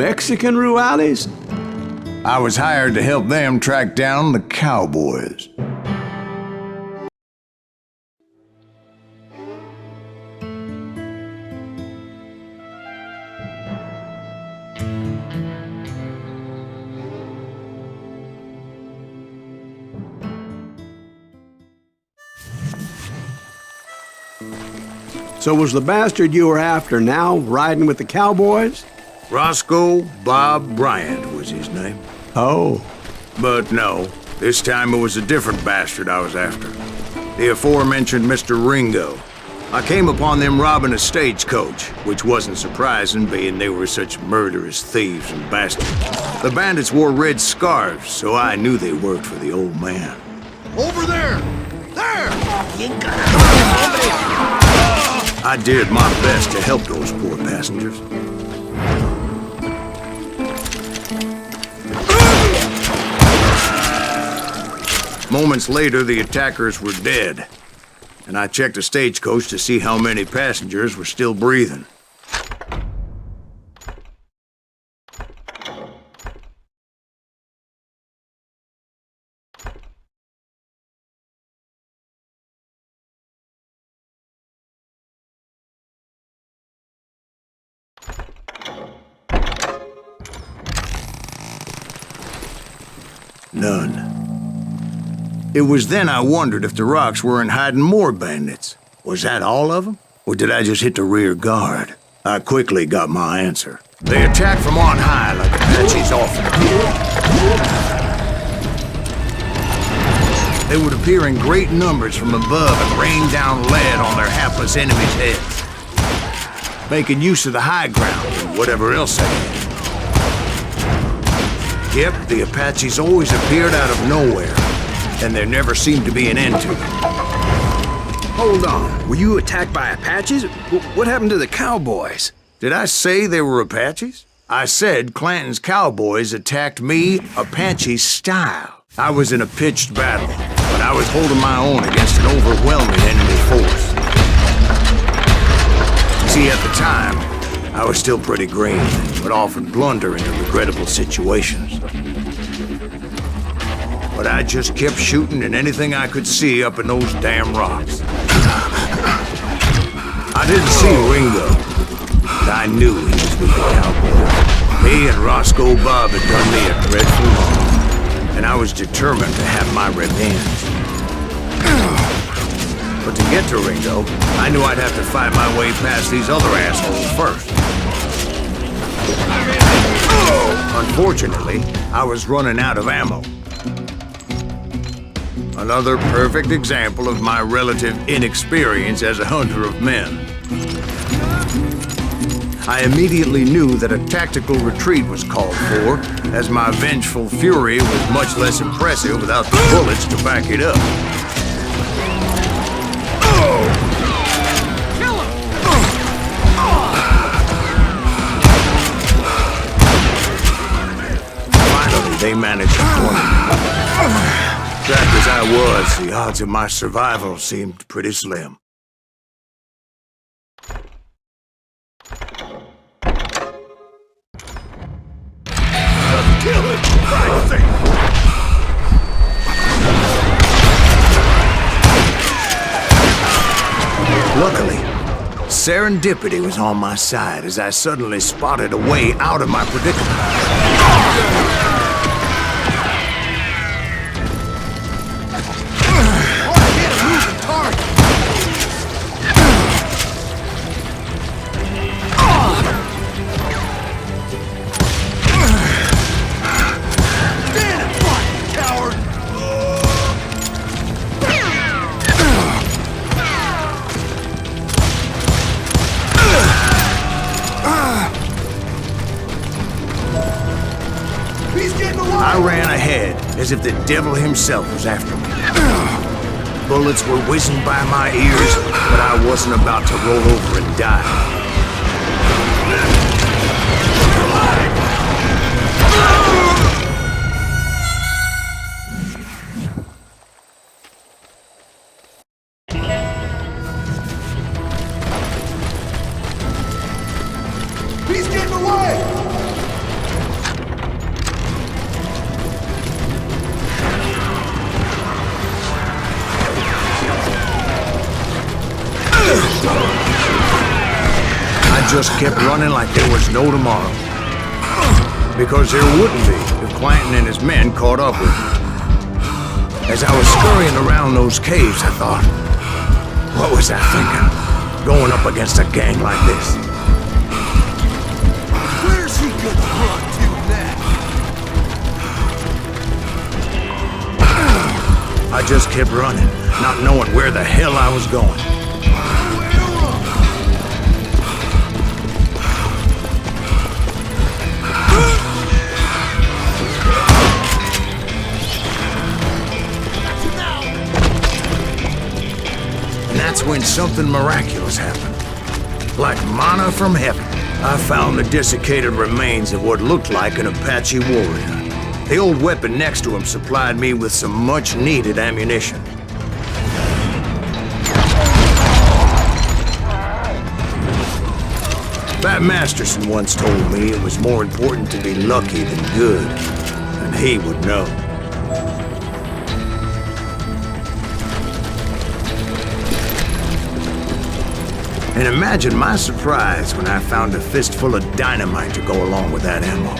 Mexican Ruales? I was hired to help them track down the cowboys. So was the bastard you were after now riding with the cowboys? Roscoe Bob Bryant was his name. Oh. But no, this time it was a different bastard I was after. The aforementioned Mr. Ringo. I came upon them robbing a stagecoach, which wasn't surprising, being they were such murderous thieves and bastards. The bandits wore red scarves, so I knew they worked for the old man. Over there! There! I did my best to help those poor passengers. Moments later, the attackers were dead, and I checked the stagecoach to see how many passengers were still breathing. None. It was then I wondered if the rocks weren't hiding more bandits. Was that all of them? Or did I just hit the rear guard? I quickly got my answer. They attacked from on high like Apaches often do. They would appear in great numbers from above and rain down lead on their hapless enemies' heads, making use of the high ground and whatever else they had. Yep, the Apaches always appeared out of nowhere, and there never seemed to be an end to it. Hold on, were you attacked by Apaches? What happened to the cowboys? Did I say they were Apaches? I said Clanton's cowboys attacked me Apache style. I was in a pitched battle, but I was holding my own against an overwhelming enemy force. See, at the time, I was still pretty green, but often blunder into regrettable situations. But I just kept shooting at anything I could see up in those damn rocks. I didn't see Ringo, but I knew he was with the cowboy. Me and Roscoe Bob had done me a dreadful wrong, and I was determined to have my revenge. But to get to Ringo, I knew I'd have to fight my way past these other assholes first. Unfortunately, I was running out of ammo. Another perfect example of my relative inexperience as a hunter of men. I immediately knew that a tactical retreat was called for, as my vengeful fury was much less impressive without the bullets to back it up. Finally, they managed to corner me. Trapped as I was, the odds of my survival seemed pretty slim. Kill it! Christ's sake! Luckily, serendipity was on my side as I suddenly spotted a way out of my predicament. I ran ahead, as if the devil himself was after me. Bullets were whizzing by my ears, but I wasn't about to roll over and die. He's getting away! just kept running like there was no tomorrow. Because there wouldn't be if Clanton and his men caught up with me. As I was scurrying around those caves, I thought, what was I thinking? Going up against a gang like this? Where's he gonna run to next? I just kept running, not knowing where the hell I was going. And that's when something miraculous happened. Like manna from heaven, I found the desiccated remains of what looked like an Apache warrior. The old weapon next to him supplied me with some much-needed ammunition. Pat Masterson once told me it was more important to be lucky than good, and he would know. And imagine my surprise when I found a fistful of dynamite to go along with that ammo.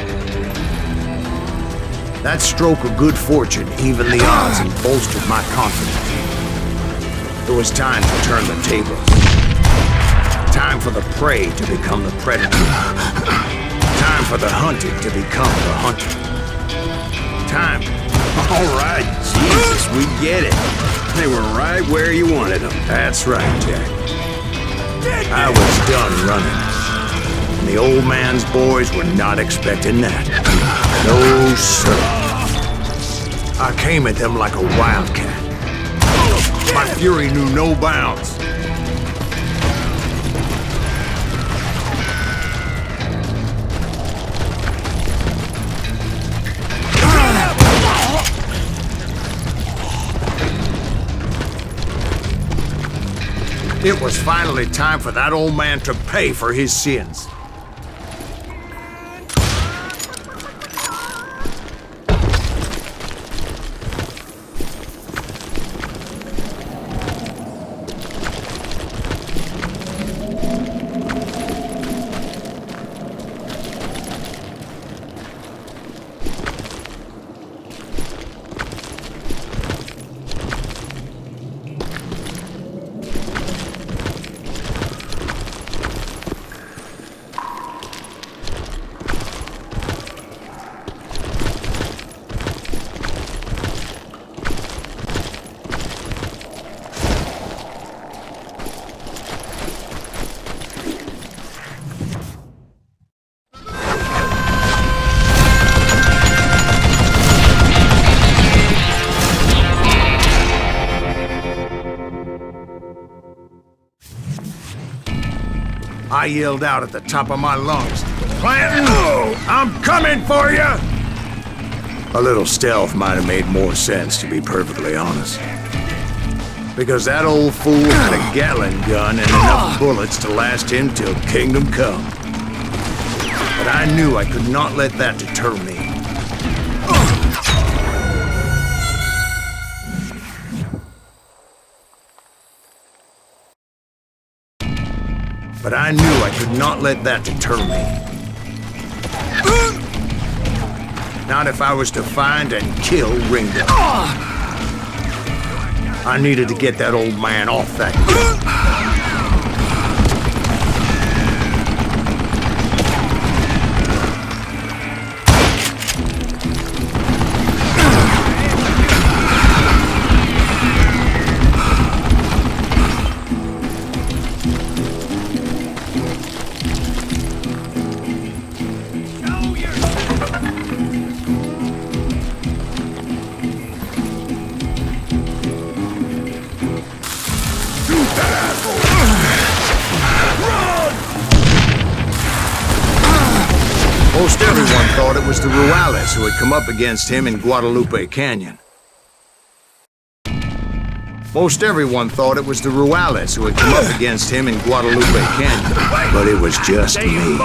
That stroke of good fortune evened the odds and bolstered my confidence. It was time to turn the tables. Time for the prey to become the predator. Time for the hunted to become the hunter. Time. All right, Jesus, we get it. They were right where you wanted them. That's right, Jack. I was done running. And the old man's boys were not expecting that. No, sir. I came at them like a wildcat. My fury knew no bounds. It was finally time for that old man to pay for his sins. I yelled out at the top of my lungs, "Clanton, I'm coming for you!" A little stealth might have made more sense, to be perfectly honest. Because that old fool had a Gatling gun and enough bullets to last him till kingdom come. But I knew I could not let that deter me. But I knew I could not let that deter me. Not if I was to find and kill Ringo. I needed to get that old man off that gun. Most everyone thought it was the Juarez who had come up against him in Guadalupe Canyon. Most everyone thought it was the Juarez who had come up against him in Guadalupe Canyon, but it was just me.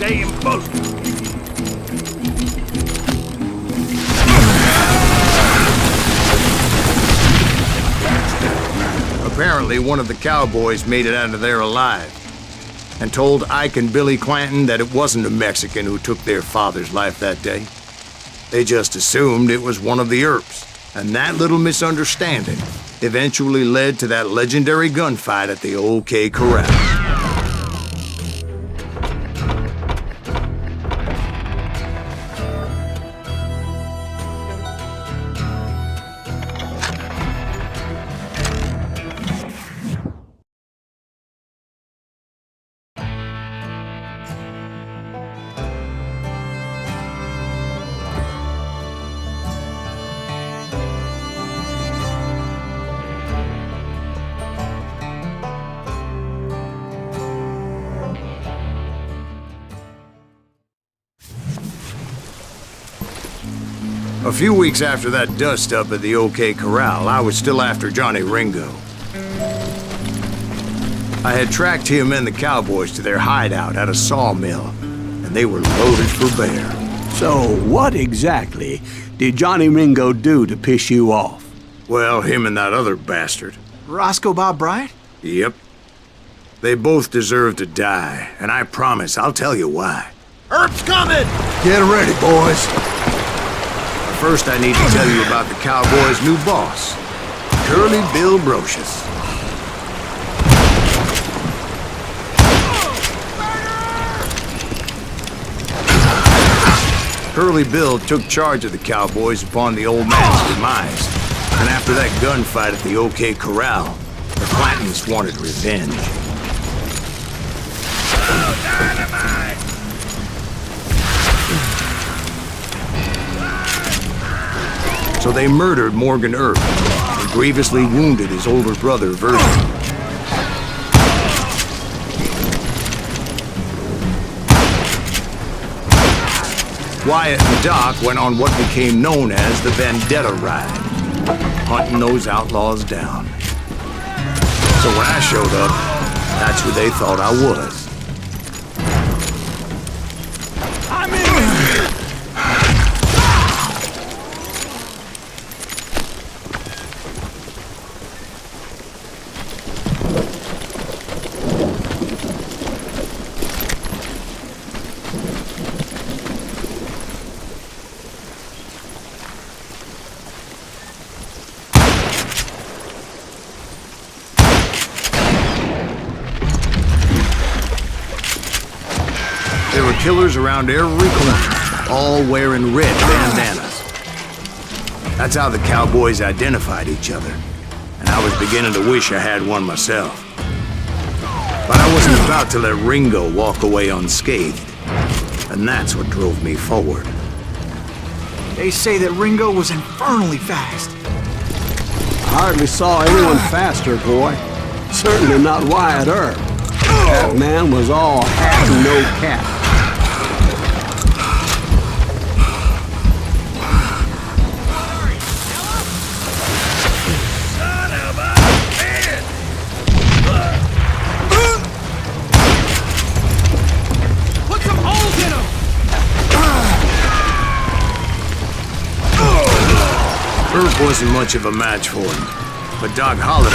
damn boat! Apparently, one of the cowboys made it out of there alive and told Ike and Billy Clanton that it wasn't a Mexican who took their father's life that day. They just assumed it was one of the Earps, and that little misunderstanding eventually led to that legendary gunfight at the OK Corral. A few weeks after that dust-up at the OK Corral, I was still after Johnny Ringo. I had tracked him and the cowboys to their hideout at a sawmill, and they were loaded for bear. So, what exactly did Johnny Ringo do to piss you off? Well, him and that other bastard. Roscoe Bob Bryant? Yep. They both deserve to die, and I promise I'll tell you why. Earp's coming! Get ready, boys. First, I need to tell you about the Cowboys' new boss, Curly Bill Brocious. Curly Bill took charge of the Cowboys upon the old man's demise, and after that gunfight at the OK Corral, the Clantons wanted revenge. So they murdered Morgan Earp and grievously wounded his older brother, Virgil. Wyatt and Doc went on what became known as the Vendetta Ride, hunting those outlaws down. So when I showed up, that's who they thought I was. I'm in! There were killers around every corner, all wearing red bandanas. That's how the Cowboys identified each other, and I was beginning to wish I had one myself. But I wasn't about to let Ringo walk away unscathed, and that's what drove me forward. They say that Ringo was infernally fast. I hardly saw anyone faster, boy. Certainly not Wyatt Earp. That man was all hat and no cap. Put some holes in him! Earp wasn't much of a match for him, but Doc Holliday.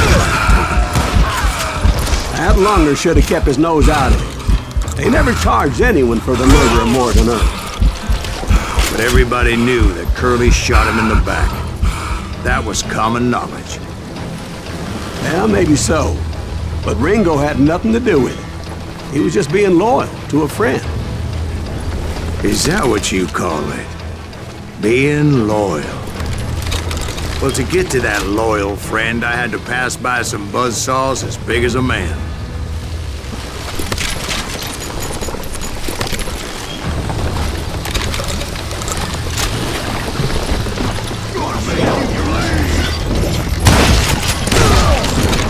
That Lunger should have kept his nose out of it. They never charged anyone for the murder of Morgan Earp. But everybody knew that Curly shot him in the back. That was common knowledge. Well, maybe so. But Ringo had nothing to do with it. He was just being loyal to a friend. Is that what you call it? Being loyal? Well, to get to that loyal friend, I had to pass by some buzzsaws as big as a man.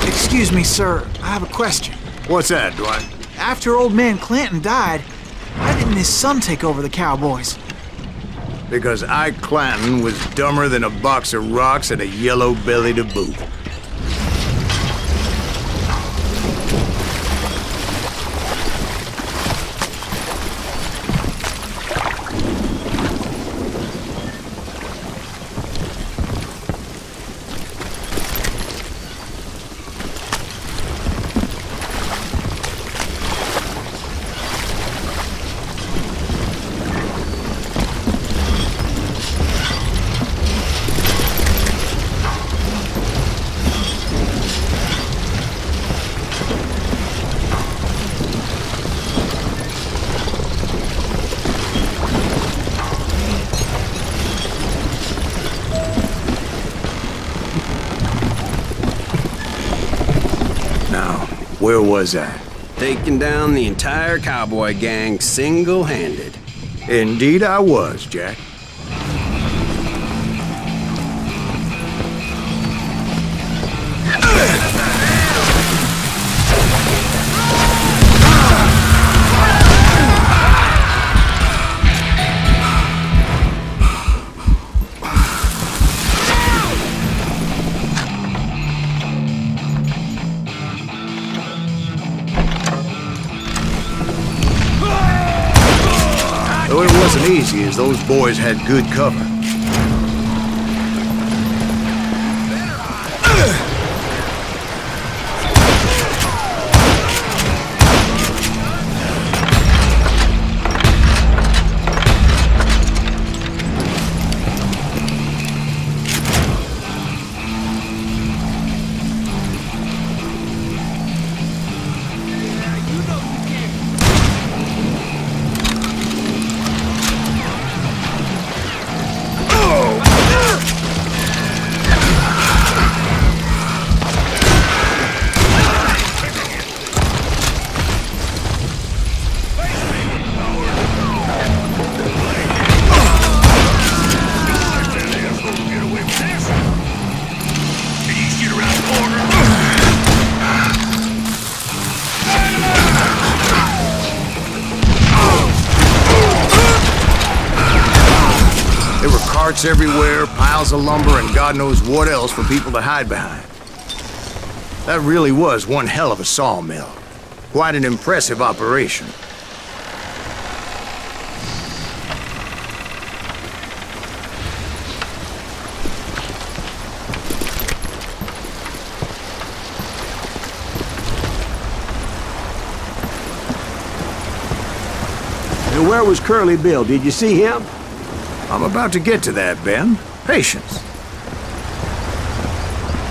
Excuse me, sir. I have a question. What's that, Dwight? After old man Clanton died, why didn't his son take over the Cowboys? Because Ike Clanton was dumber than a box of rocks and a yellow belly to boot. Where was I? Taking down the entire cowboy gang single-handed. Indeed I was, Jack. Though it wasn't easy, as those boys had good cover. Carts everywhere, piles of lumber, and God knows what else for people to hide behind. That really was one hell of a sawmill. Quite an impressive operation. And where was Curly Bill? Did you see him? I'm about to get to that, Ben. Patience.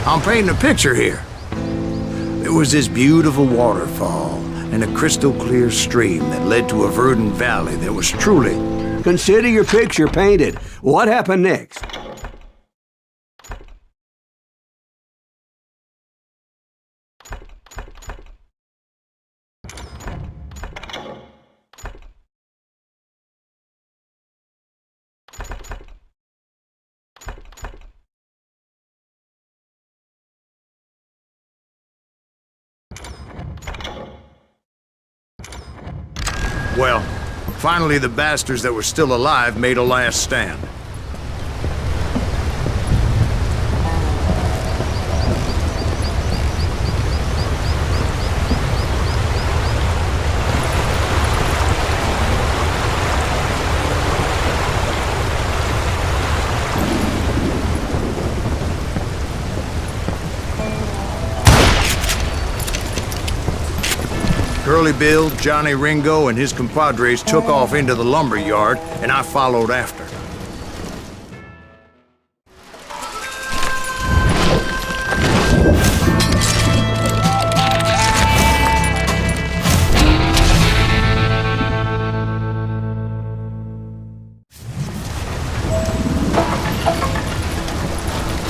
I'm painting a picture here. There was this beautiful waterfall and a crystal clear stream that led to a verdant valley that was truly... Consider your picture painted. What happened next? Well, finally the bastards that were still alive made a last stand. Curly Bill, Johnny Ringo, and his compadres took off into the lumber yard, and I followed after.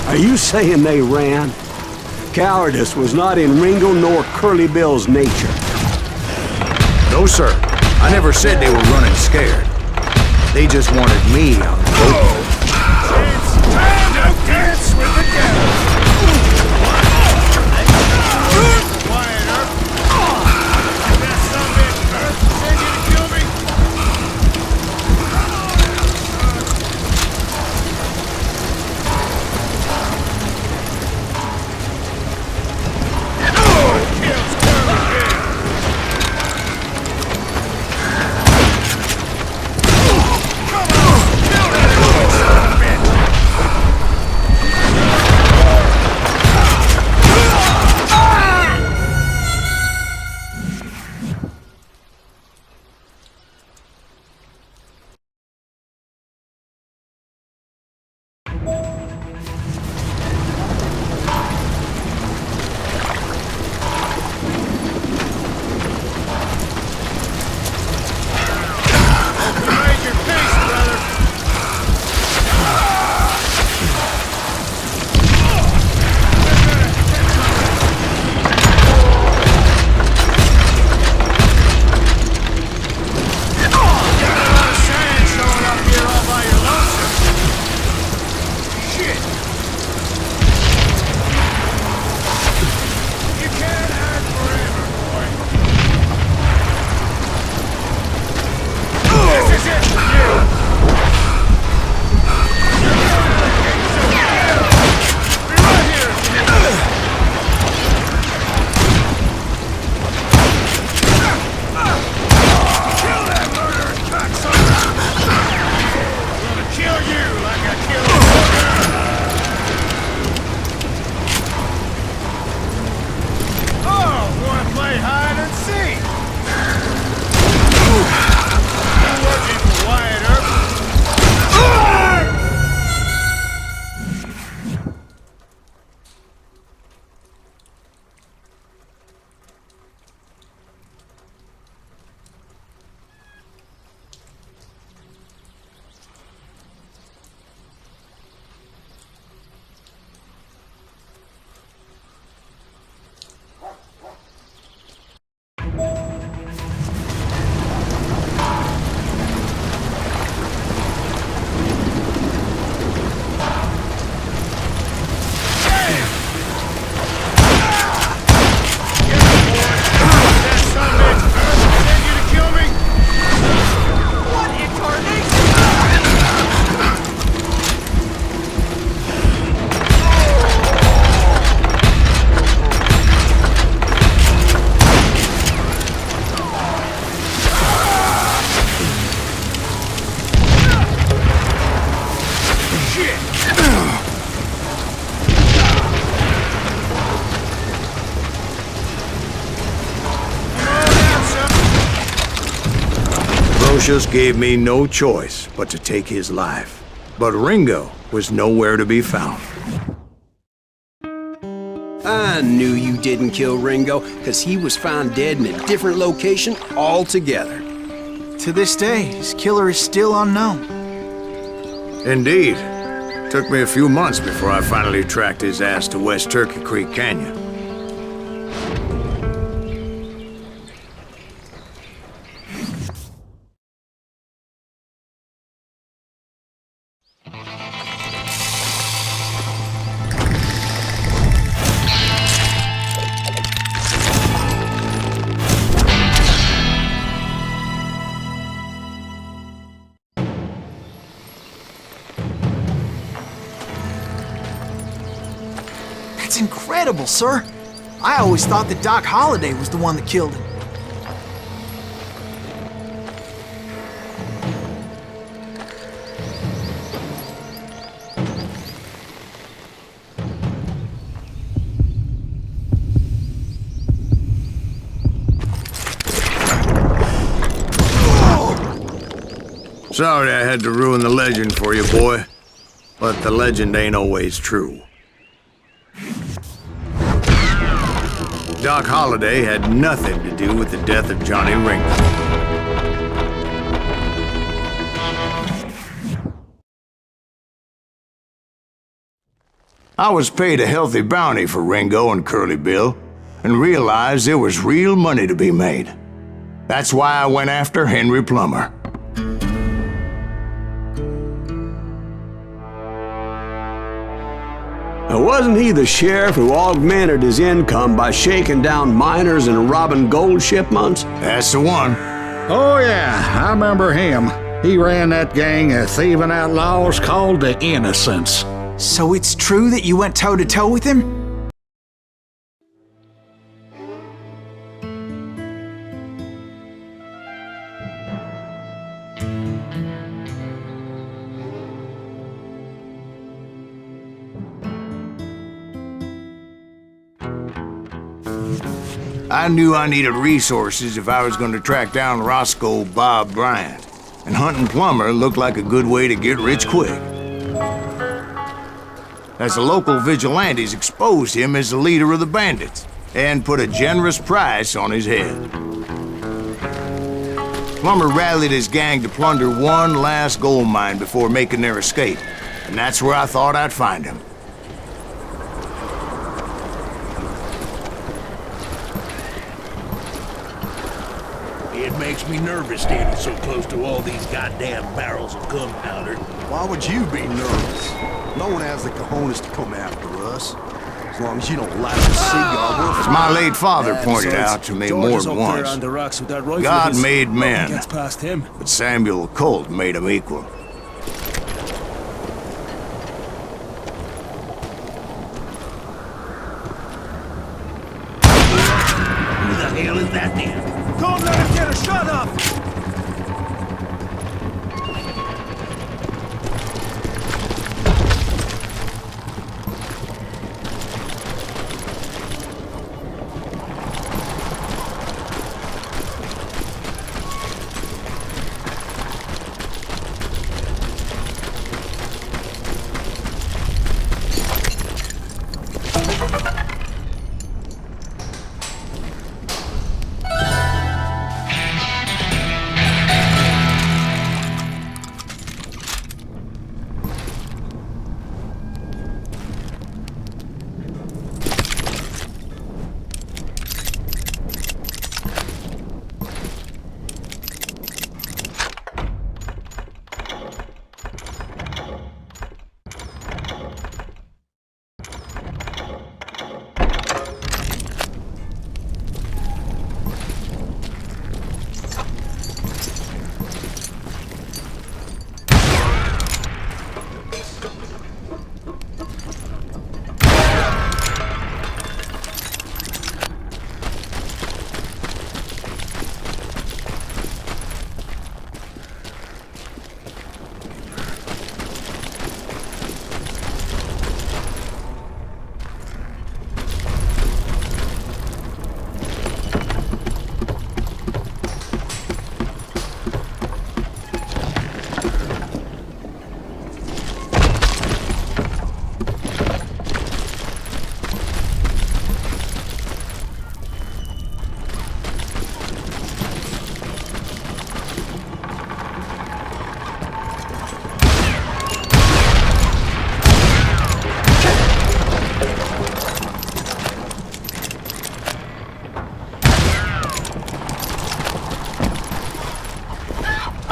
Are you saying they ran? Cowardice was not in Ringo nor Curly Bill's nature. No, sir. I never said they were running scared. They just wanted me on the boat. It's time to dance with the devil! Quiet, Earp. That son of a bitch, Earp. Send you to kill me? Kills Curly Bill. Come on, kill that son of a bitch! Lucius gave me no choice but to take his life. But Ringo was nowhere to be found. I knew you didn't kill Ringo, because he was found dead in a different location altogether. To this day, his killer is still unknown. Indeed. Took me a few months before I finally tracked his ass to West Turkey Creek Canyon. That's incredible, sir. I always thought that Doc Holliday was the one that killed him. Sorry I had to ruin the legend for you, boy. But the legend ain't always true. Doc Holliday had nothing to do with the death of Johnny Ringo. I was paid a healthy bounty for Ringo and Curly Bill, and realized there was real money to be made. That's why I went after Henry Plummer. Now, wasn't he the sheriff who augmented his income by shaking down miners and robbing gold shipments? That's the one. Oh yeah, I remember him. He ran that gang of thieving outlaws called the Innocents. So it's true that you went toe-to-toe with him? I knew I needed resources if I was going to track down Roscoe Bob Bryant, and hunting Plummer looked like a good way to get rich quick. As the local vigilantes exposed him as the leader of the bandits, and put a generous price on his head. Plummer rallied his gang to plunder one last gold mine before making their escape, and that's where I thought I'd find him. It makes me nervous standing so close to all these goddamn barrels of gunpowder. Why would you be nervous? No one has the cojones to come after us. As long as you don't light a cigar, we're As my late father pointed out to me more than once, God made men, but Samuel Colt made them equal. Who the hell is that then? Don't let him get a shot up!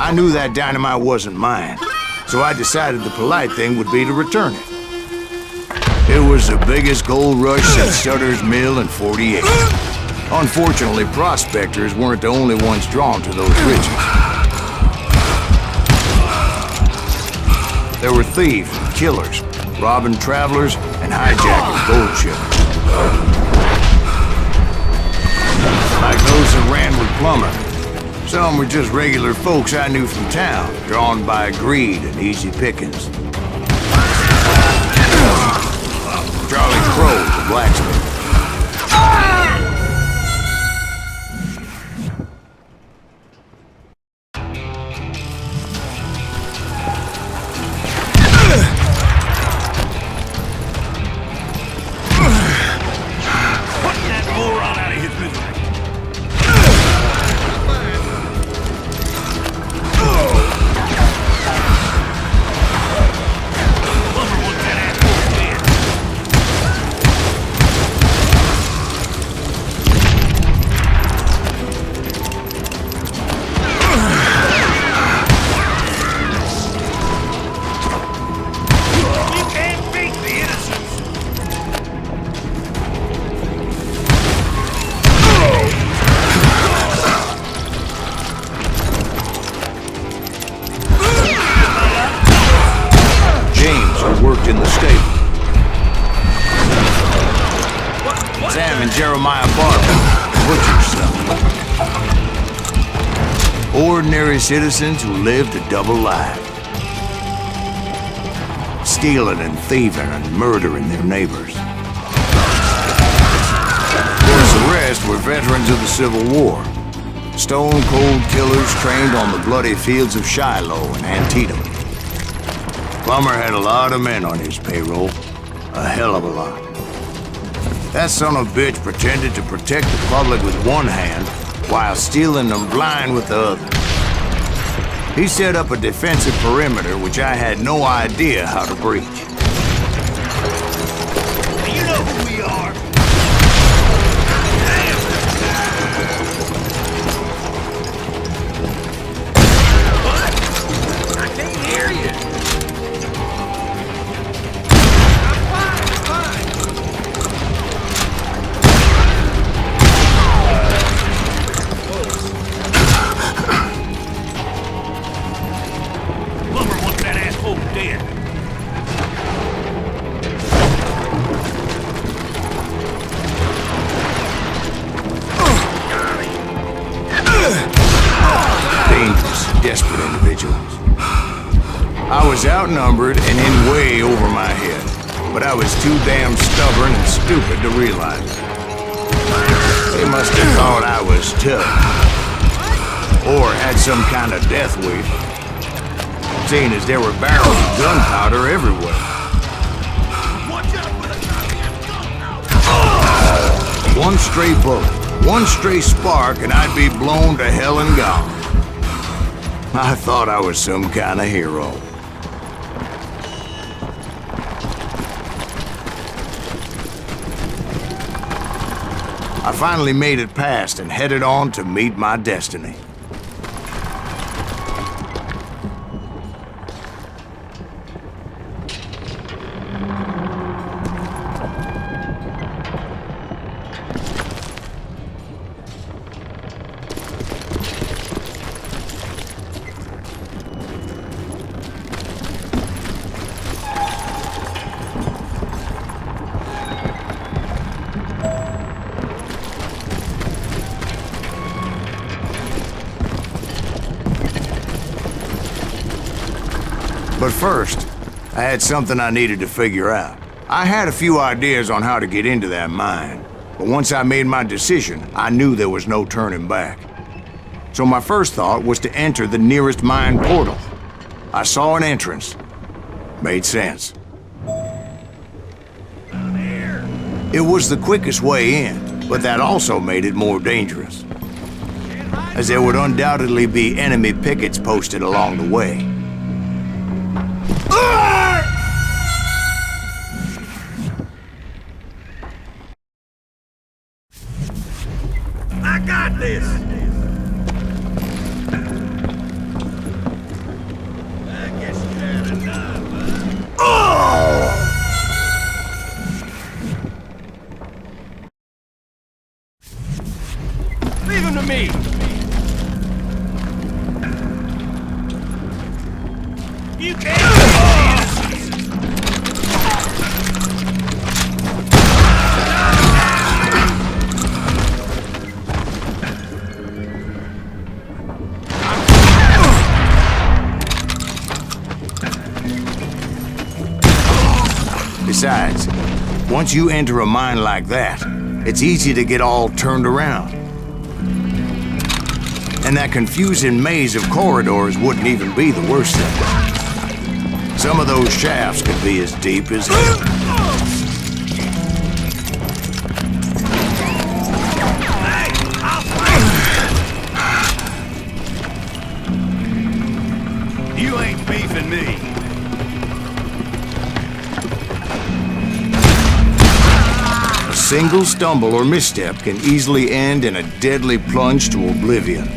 I knew that dynamite wasn't mine, so I decided the polite thing would be to return it. It was the biggest gold rush since Sutter's Mill in 48. Unfortunately, prospectors weren't the only ones drawn to those riches. There were thieves and killers, robbing travelers and hijacking gold ships. Like those that ran with Plummer. Some were just regular folks I knew from town, drawn by greed and easy pickings. Charlie Crow, the blacksmith. In the stable. Sam and Jeremiah Barber, butcher's son. Ordinary citizens who lived a double life. Stealing and thieving and murdering their neighbors. Of course, the rest were veterans of the Civil War. Stone-cold killers trained on the bloody fields of Shiloh and Antietam. Plummer had a lot of men on his payroll. A hell of a lot. That son of a bitch pretended to protect the public with one hand while stealing them blind with the other. He set up a defensive perimeter which I had no idea how to breach. You know who we are. What? I can't hear you. Desperate individuals. I was outnumbered and in way over my head, but I was too damn stubborn and stupid to realize it. They must have thought I was tough, or had some kind of death wish, seeing as there were barrels of gunpowder everywhere. One stray bullet, one stray spark, and I'd be blown to hell and gone. I thought I was some kind of hero. I finally made it past and headed on to meet my destiny. But first, I had something I needed to figure out. I had a few ideas on how to get into that mine, but once I made my decision, I knew there was no turning back. So my first thought was to enter the nearest mine portal. I saw an entrance. Made sense. It was the quickest way in, but that also made it more dangerous, as there would undoubtedly be enemy pickets posted along the way. I got this! Besides, once you enter a mine like that, it's easy to get all turned around. And that confusing maze of corridors wouldn't even be the worst thing. Some of those shafts could be as deep as hell. You ain't beefing me. A single stumble or misstep can easily end in a deadly plunge to oblivion.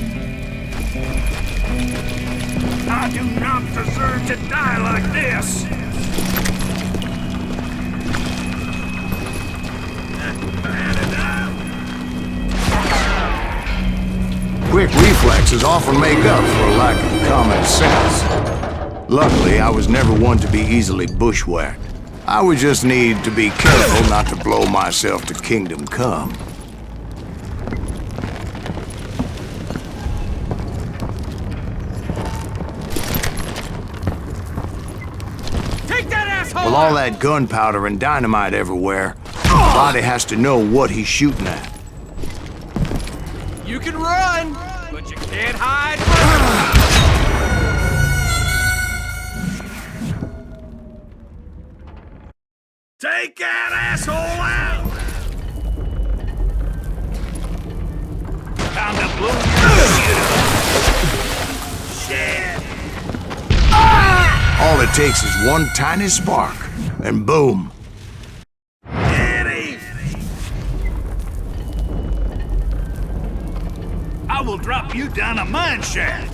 I do not deserve to die like this. Quick reflexes often make up for a lack of common sense. Luckily, I was never one to be easily bushwhacked. I would just need to be careful not to blow myself to kingdom come. Take that asshole! With all that gunpowder and dynamite everywhere, the body has to know what he's shooting at. You can run, but you can't hide. Take that asshole out! Time to blow your shit! All it takes is one tiny spark, and boom. Get him! I will drop you down a mine shaft.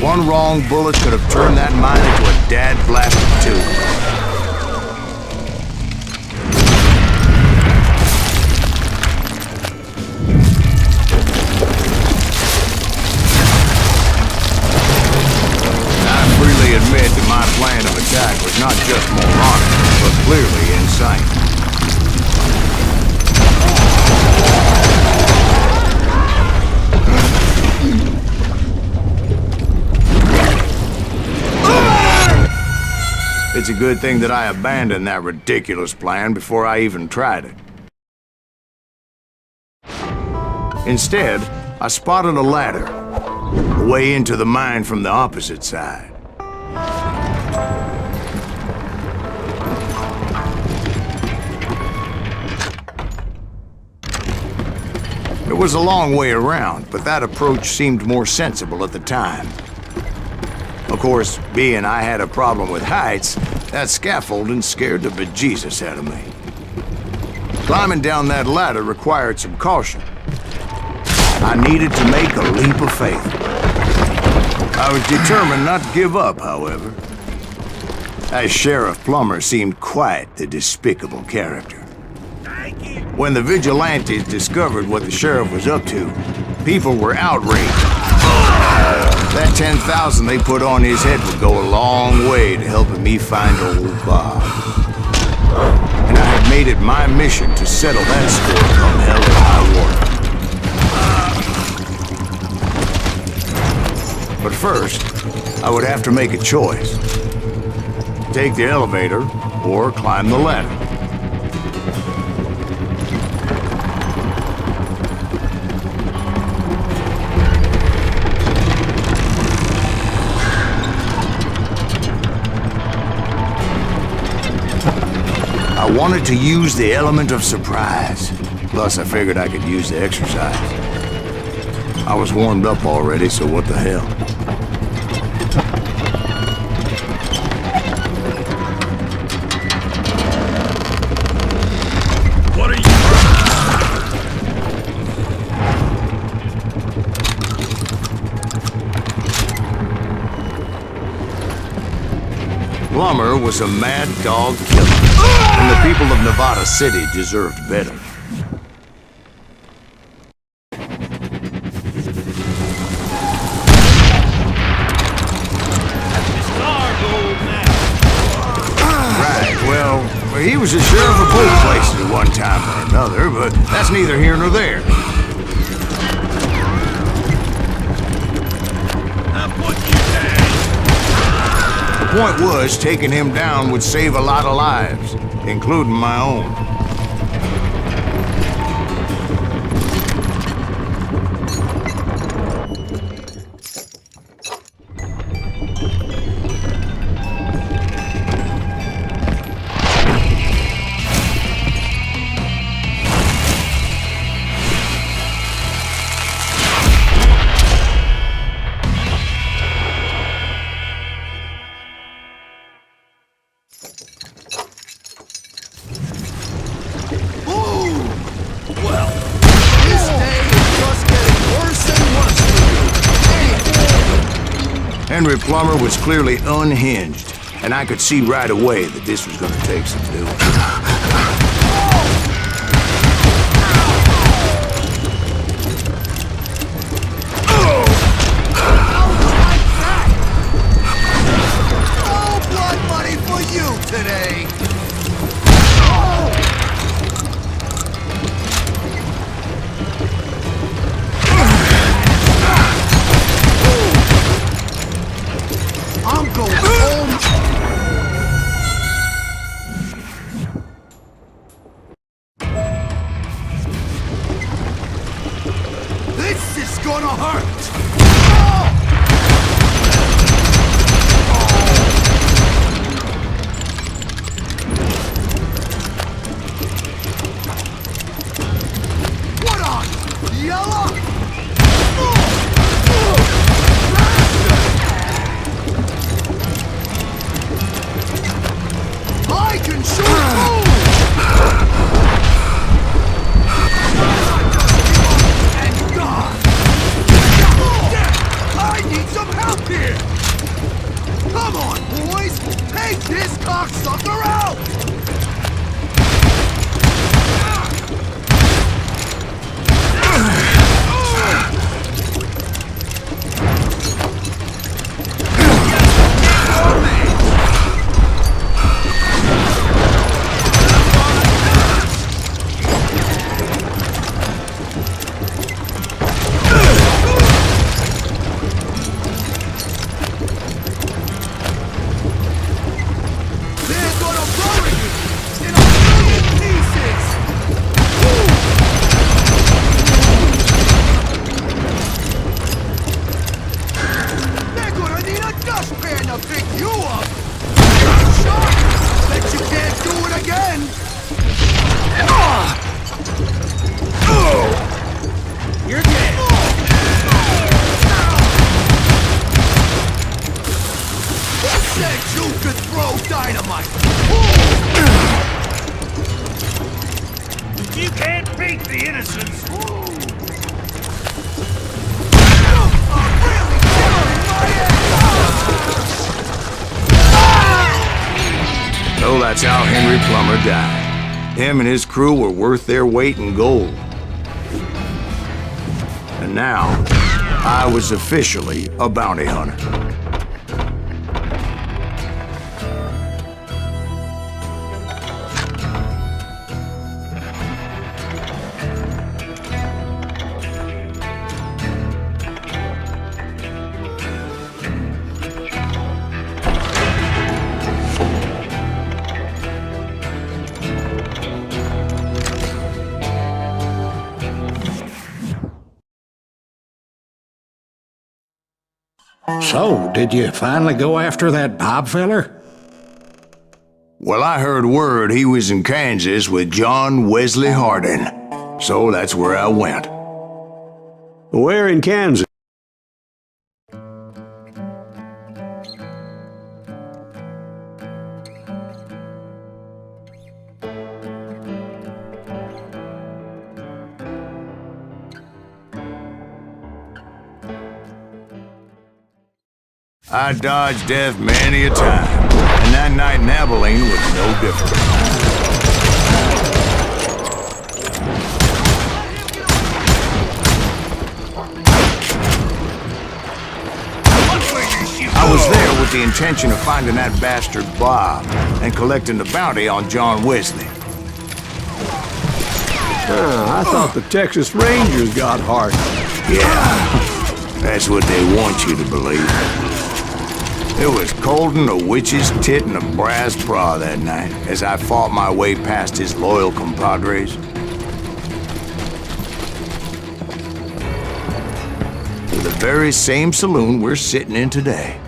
One wrong bullet could have turned that mine into a dad-blasted tube. I freely admit that my plan of attack was not just moronic, but clearly insane. It's a good thing that I abandoned that ridiculous plan before I even tried it. Instead, I spotted a ladder, a way into the mine from the opposite side. It was a long way around, but that approach seemed more sensible at the time. Of course, being I had a problem with heights, that scaffolding scared the bejesus out of me. Climbing down that ladder required some caution. I needed to make a leap of faith. I was determined not to give up, however. As Sheriff Plummer seemed quite the despicable character. When the vigilantes discovered what the sheriff was up to, people were outraged. That 10,000 they put on his head would go a long way to helping me find old Bob. And I had made it my mission to settle that score come hell or high water. But first, I would have to make a choice. Take the elevator or climb the ladder. I wanted to use the element of surprise. Plus, I figured I could use the exercise. I was warmed up already, so what the hell? What are you... Plummer was a mad dog killer, and the people of Nevada City deserved better. Well, he was a sheriff of both places at one time or another, but that's neither here nor there. I'll put you down. The point was, taking him down would save a lot of lives, including my own. Henry Plummer was clearly unhinged, and I could see right away that this was gonna take some doing. Oh, blood money for you today! I'm going home. This is gonna hurt. What on? Yellow? I can shoot too! And God! I need some help here! Come on, boys! Take this cocksucker out! They're gonna bury you in a million pieces! They're gonna need a dustpan to pick you up! Sure, bet you can't do it again! You're dead! Who said you could throw dynamite? You can't beat the innocents. Really killing my ass! So that's how Henry Plummer died. Him and his crew were worth their weight in gold. And now, I was officially a bounty hunter. So, did you finally go after that Bob feller? Well, I heard word he was in Kansas with John Wesley Hardin. So that's where I went. Where in Kansas? I dodged death many a time, and that night in Abilene was no different. I was there with the intention of finding that bastard Bob and collecting the bounty on John Wesley. I thought the Texas Rangers got Hardin. Yeah, that's what they want you to believe. It was coldin' a witch's tit and a brass bra that night as I fought my way past his loyal compadres. To the very same saloon we're sitting in today.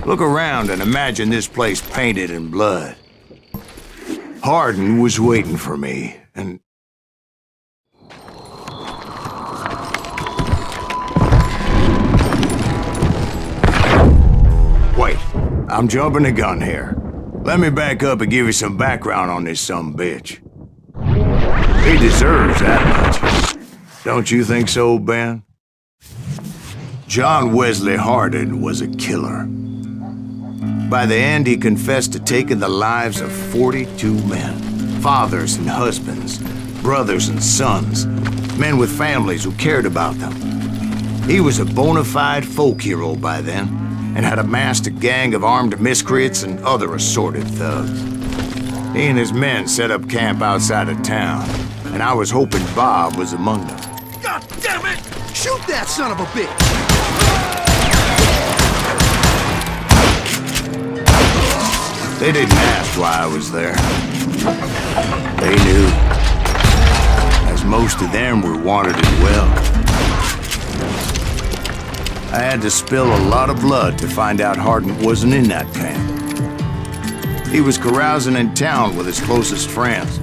Look around and imagine this place painted in blood. Hardin was waiting for me, and... Wait, I'm jumping the gun here. Let me back up and give you some background on this sumbitch. He deserves that much. Don't you think so, Ben? John Wesley Hardin was a killer. By the end, he confessed to taking the lives of 42 men. Fathers and husbands, brothers and sons, men with families who cared about them. He was a bona fide folk hero by then, and had amassed a gang of armed miscreants and other assorted thugs. He and his men set up camp outside of town, and I was hoping Bob was among them. God damn it! Shoot that son of a bitch! They didn't ask why I was there. They knew, as most of them were wanted as well. I had to spill a lot of blood to find out Hardin wasn't in that camp. He was carousing in town with his closest friends.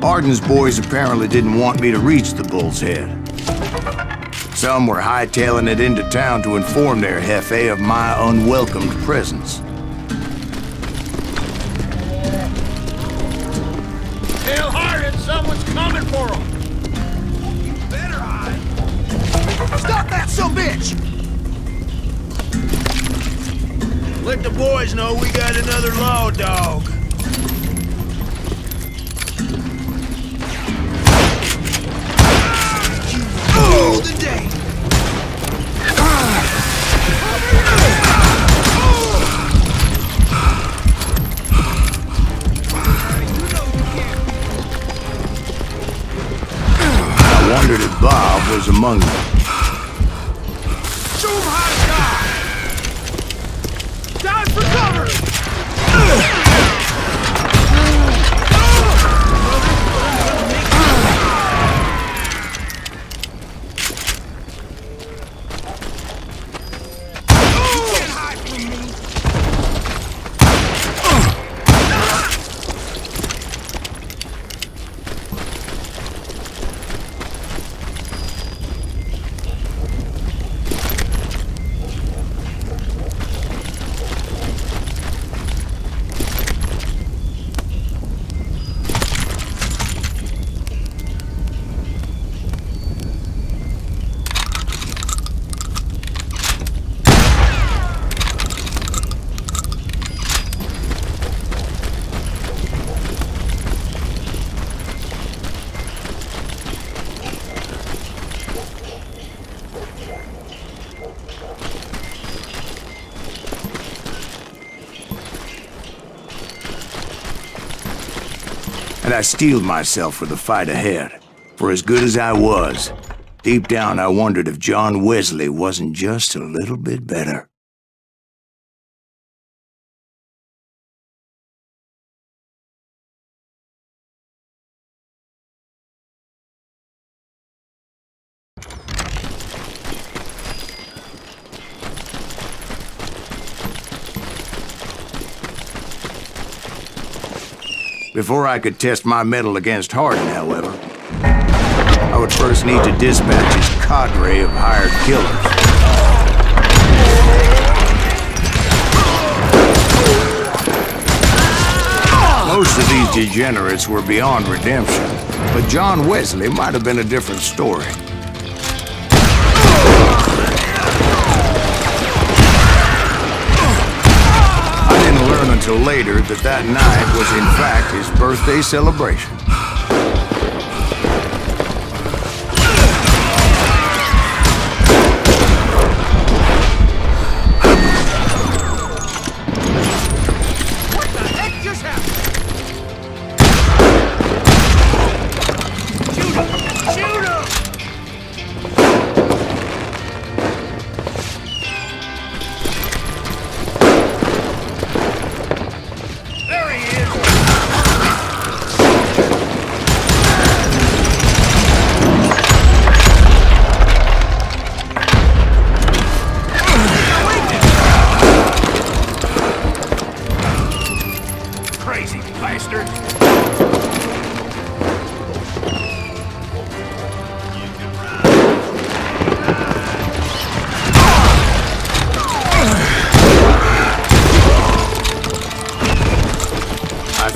Hardin's boys apparently didn't want me to reach the Bull's Head. Some were hightailing it into town to inform their jefe of my unwelcomed presence. Tell Hardin someone's coming for him. Better hide! Stop that sumbitch! Let the boys know we got another law dog. Oh, the day! I wondered if Bob was among them. Shoot him high sky! Down for cover! And I steeled myself for the fight ahead. For as good as I was, deep down I wondered if John Wesley wasn't just a little bit better. Before I could test my mettle against Hardin, however, I would first need to dispatch his cadre of hired killers. Most of these degenerates were beyond redemption, but John Wesley might have been a different story. Until later that night was in fact his birthday celebration.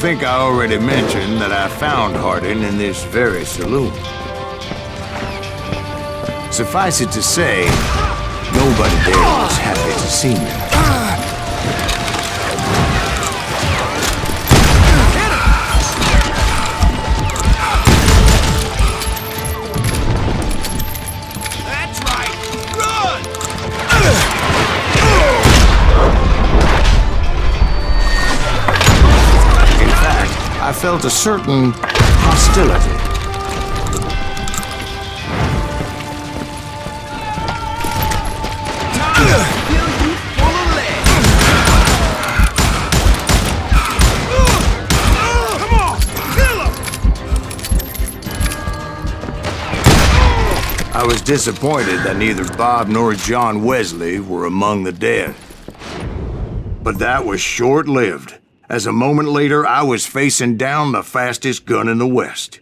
think I already mentioned that I found Hardin in this very saloon. Suffice it to say, nobody there was happy to see me. That's right! Run! In fact, I felt a certain hostility. Come on! Kill him! I was disappointed that neither Bob nor John Wesley were among the dead. But that was short-lived, as a moment later I was facing down the fastest gun in the West.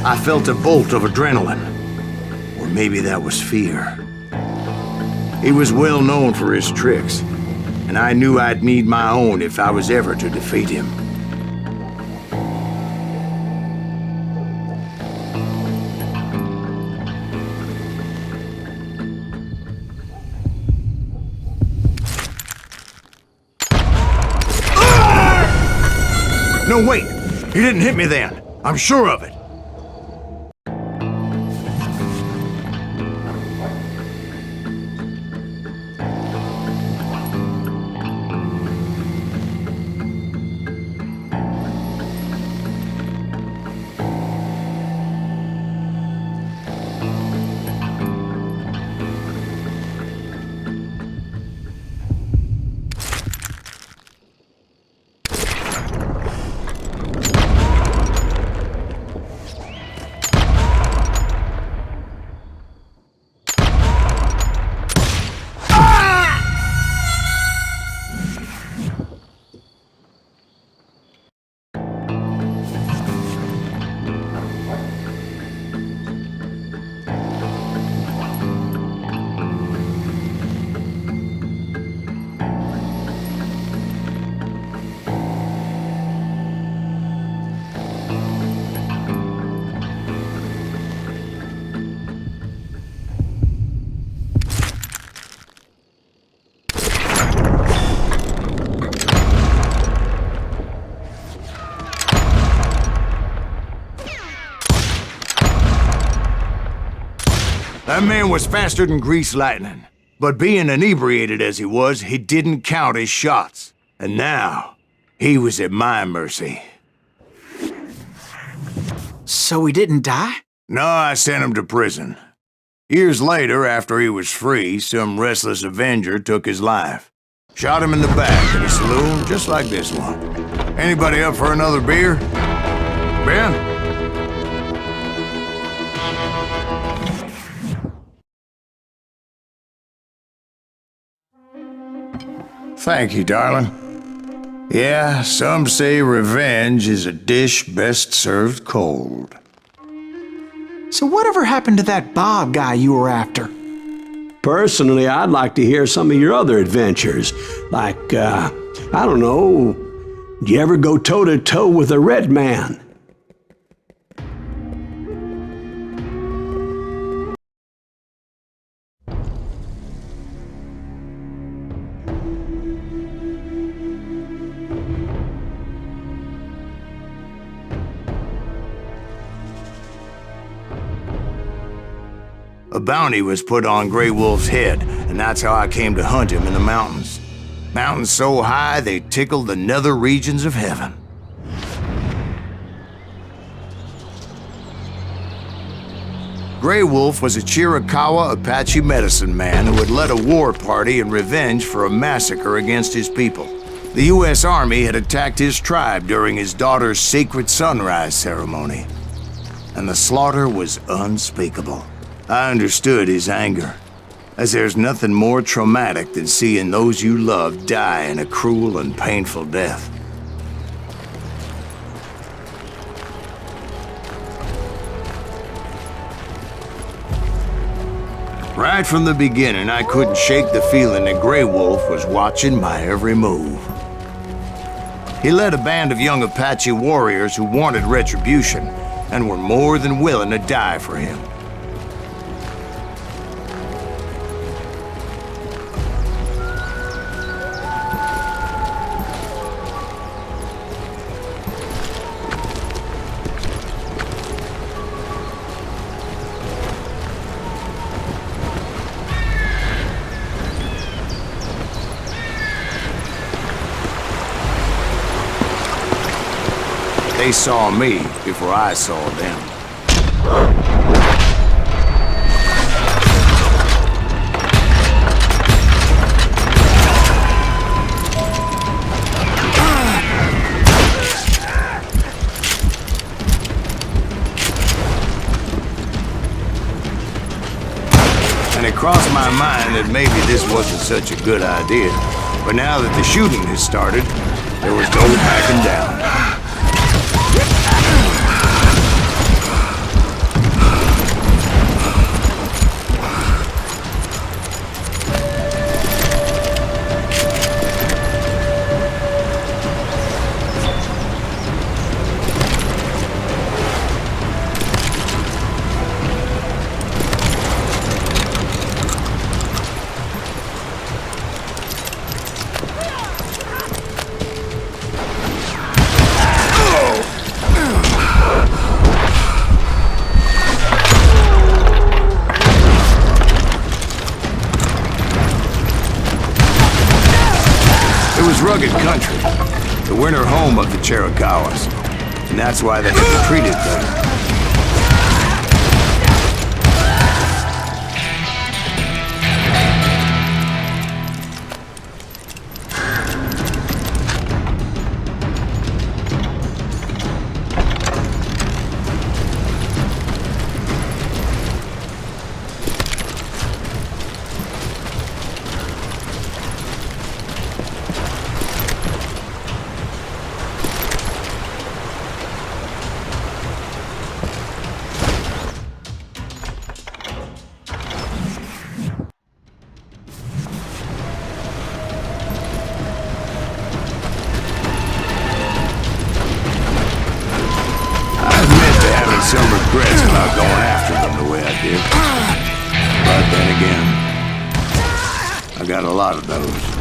I felt a bolt of adrenaline, or maybe that was fear. He was well known for his tricks, and I knew I'd need my own if I was ever to defeat him. No, wait! He didn't hit me then. I'm sure of it. That man was faster than greased lightning. But being inebriated as he was, he didn't count his shots. And now, he was at my mercy. So he didn't die? No, I sent him to prison. Years later, after he was free, some restless Avenger took his life. Shot him in the back in a saloon just like this one. Anybody up for another beer? Ben? Thank you, darling. Yeah, some say revenge is a dish best served cold. So whatever happened to that Bob guy you were after? Personally, I'd like to hear some of your other adventures. Like, I don't know, did you ever go toe-to-toe with a red man? A bounty was put on Grey Wolf's head, and that's how I came to hunt him in the mountains. Mountains so high they tickled the nether regions of heaven. Grey Wolf was a Chiricahua Apache medicine man who had led a war party in revenge for a massacre against his people. The U.S. Army had attacked his tribe during his daughter's sacred sunrise ceremony, and the slaughter was unspeakable. I understood his anger. as there's nothing more traumatic than seeing those you love die in a cruel and painful death. Right from the beginning, I couldn't shake the feeling that Grey Wolf was watching my every move. He led a band of young Apache warriors who wanted retribution and were more than willing to die for him. They saw me before I saw them. And it crossed my mind that maybe this wasn't such a good idea. But now that the shooting has started, there was no backing down. Rugged country, the winter home of the Chiricahuas, and that's why they have been treated better. Some regrets about going after them the way I did. But then again, I got a lot of those.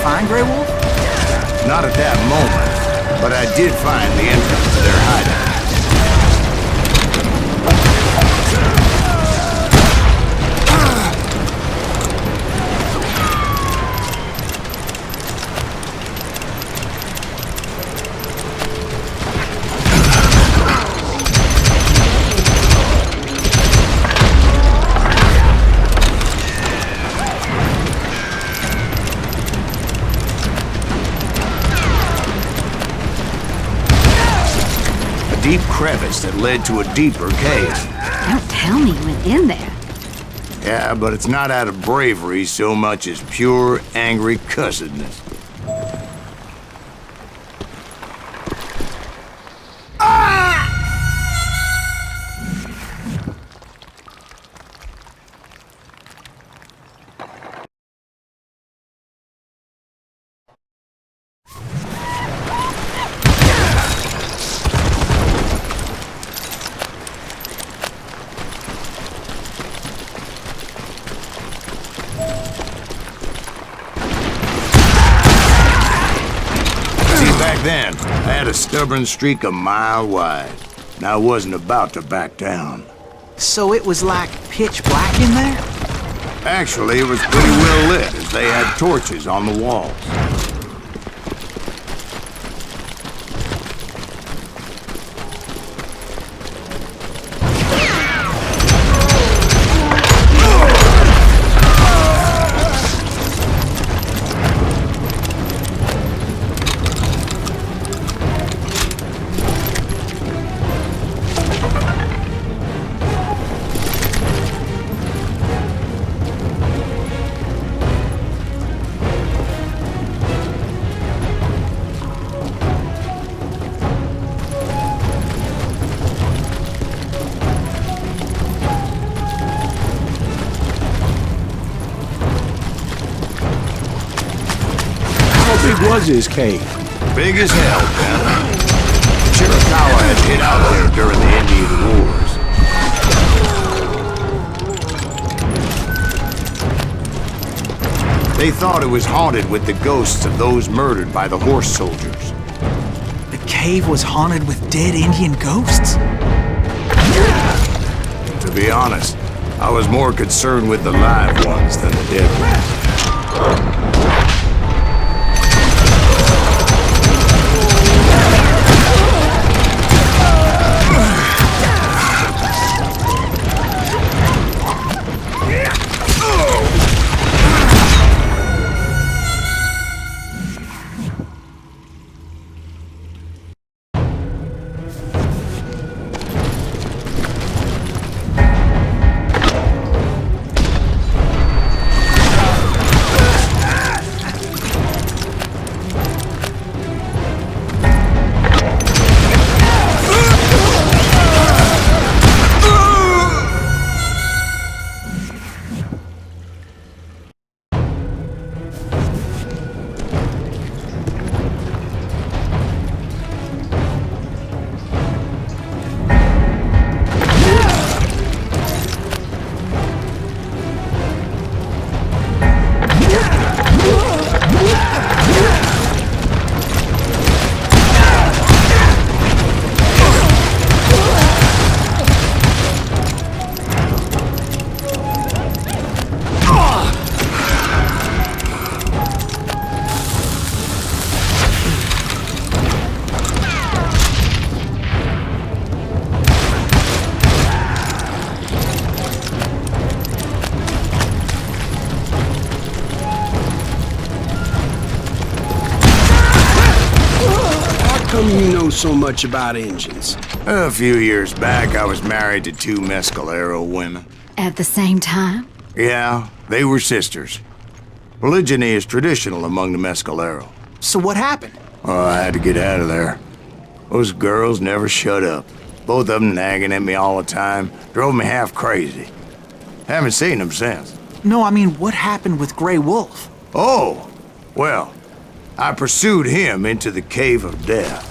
Find Grey Wolf? Not at that moment, but I did find the entrance to their hideout. Deep crevice that led to a deeper cave. Don't tell me you went in there. Yeah, but it's not out of bravery so much as pure, angry cussedness. Back then, I had a stubborn streak a mile wide, and I wasn't about to back down. So it was like pitch black in there? Actually, it was pretty well lit, as they had torches on the walls. How big was his cave? Big as hell, Ben. Chiricahua had hid out there during the Indian Wars. They thought it was haunted with the ghosts of those murdered by the horse soldiers. The cave was haunted with dead Indian ghosts? To be honest, I was more concerned with the live ones than the dead ones. How come you know so much about engines? A few years back, I was married to two Mescalero women. At the same time? Yeah, they were sisters. Polygyny is traditional among the Mescalero. So what happened? Oh, I had to get out of there. Those girls never shut up. Both of them nagging at me all the time. Drove me half crazy. Haven't seen them since. No, I mean, what happened with Grey Wolf? Oh, well, I pursued him into the Cave of Death.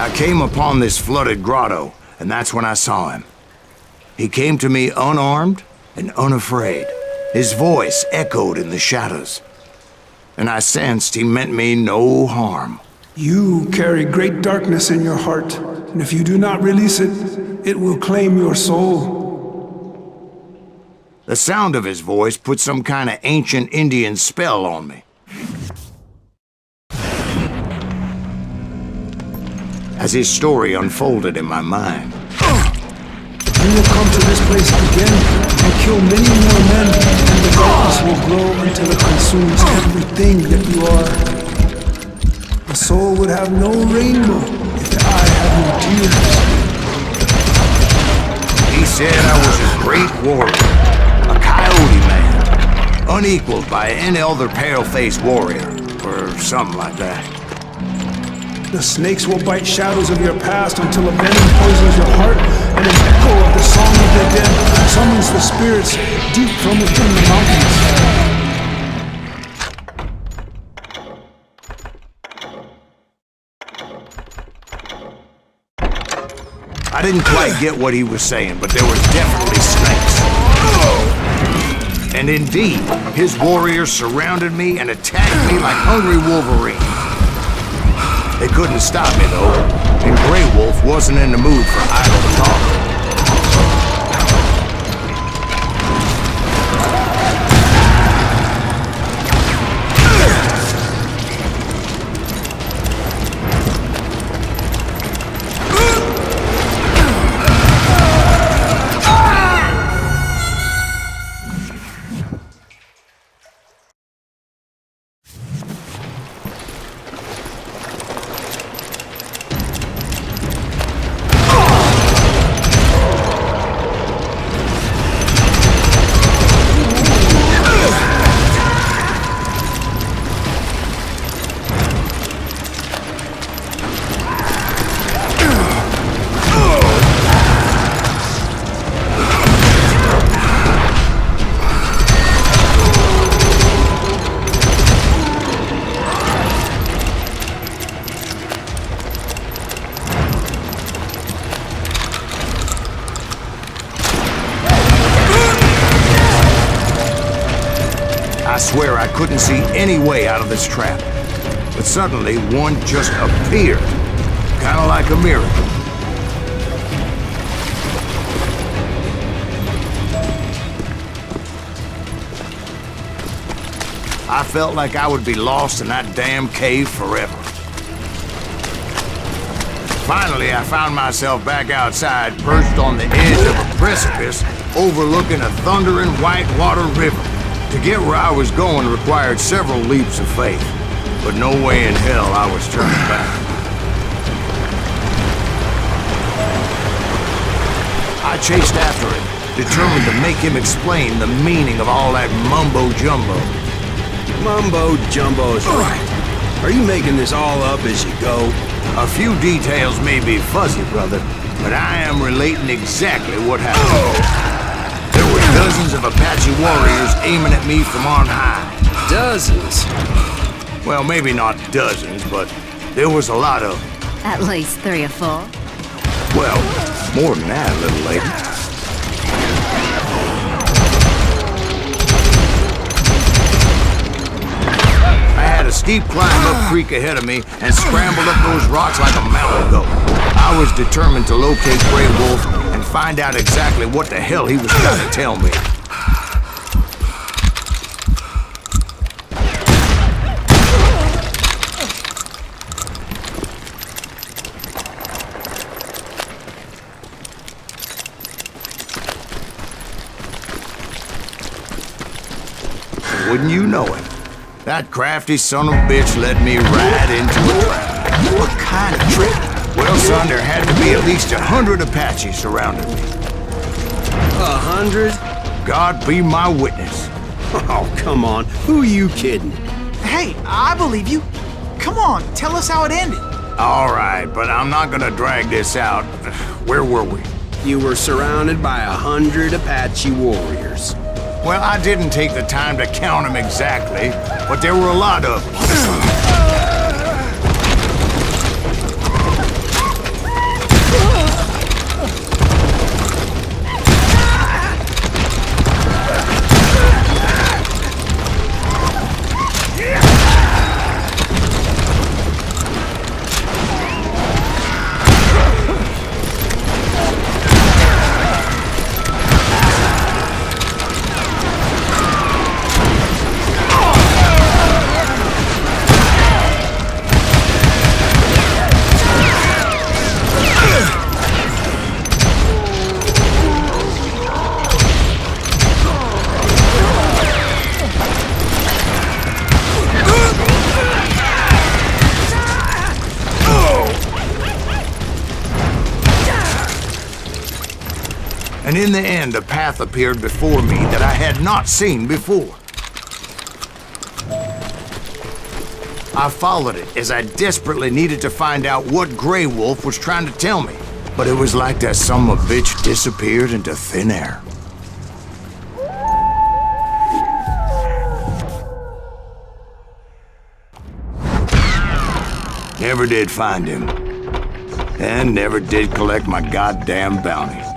I came upon this flooded grotto, and that's when I saw him. He came to me unarmed and unafraid. His voice echoed in the shadows, and I sensed he meant me no harm. You carry great darkness in your heart, and if you do not release it, it will claim your soul. The sound of his voice put some kind of ancient Indian spell on me. as his story unfolded in my mind. You will come to this place again and kill many more men, and the darkness will grow until it consumes everything that you are. The soul would have no rainbow if the eye had no tears. He said I was a great warrior, a coyote man, unequaled by any other pale-faced warrior, or something like that. The snakes will bite shadows of your past until a venom poisons your heart, and an echo of the song of the dead summons the spirits deep from within the mountains. I didn't quite get what he was saying, but there were definitely snakes. And indeed, his warriors surrounded me and attacked me like hungry wolverines. They couldn't stop me, though, and Grey Wolf wasn't in the mood for idle talk. I swear I couldn't see any way out of this trap. But suddenly, one just appeared. Kinda like a miracle. I felt like I would be lost in that damn cave forever. Finally, I found myself back outside, perched on the edge of a precipice, overlooking a thundering whitewater river. To get where I was going required several leaps of faith, but no way in hell I was turning back. I chased after him, determined to make him explain the meaning of all that mumbo-jumbo. Mumbo-jumbo is right. Are you making this all up as you go? A few details may be fuzzy, brother, but I am relating exactly what happened. There were dozens of Apache warriors aiming at me from on high. Dozens? Well, maybe not dozens, but there was a lot of them. At least 3 or 4. Well, more than that, little lady. I had a steep climb up creek ahead of me and scrambled up those rocks like a mountain goat. I was determined to locate Grey Wolf and find out exactly what the hell he was trying to tell me. Wouldn't you know it? That crafty son of a bitch led me right into a trap. What kind of trick? Well, son, there had to be at least 100 Apaches surrounding me. 100? God be my witness. Oh, come on. Who are you kidding? Hey, I believe you. Come on, tell us how it ended. All right, but I'm not gonna drag this out. Where were we? You were surrounded by 100 Apache warriors. Well, I didn't take the time to count them exactly, but there were a lot of them. And in the end, a path appeared before me that I had not seen before. I followed it as I desperately needed to find out what Grey Wolf was trying to tell me. But it was like that son of a bitch disappeared into thin air. Never did find him. And never did collect my goddamn bounty.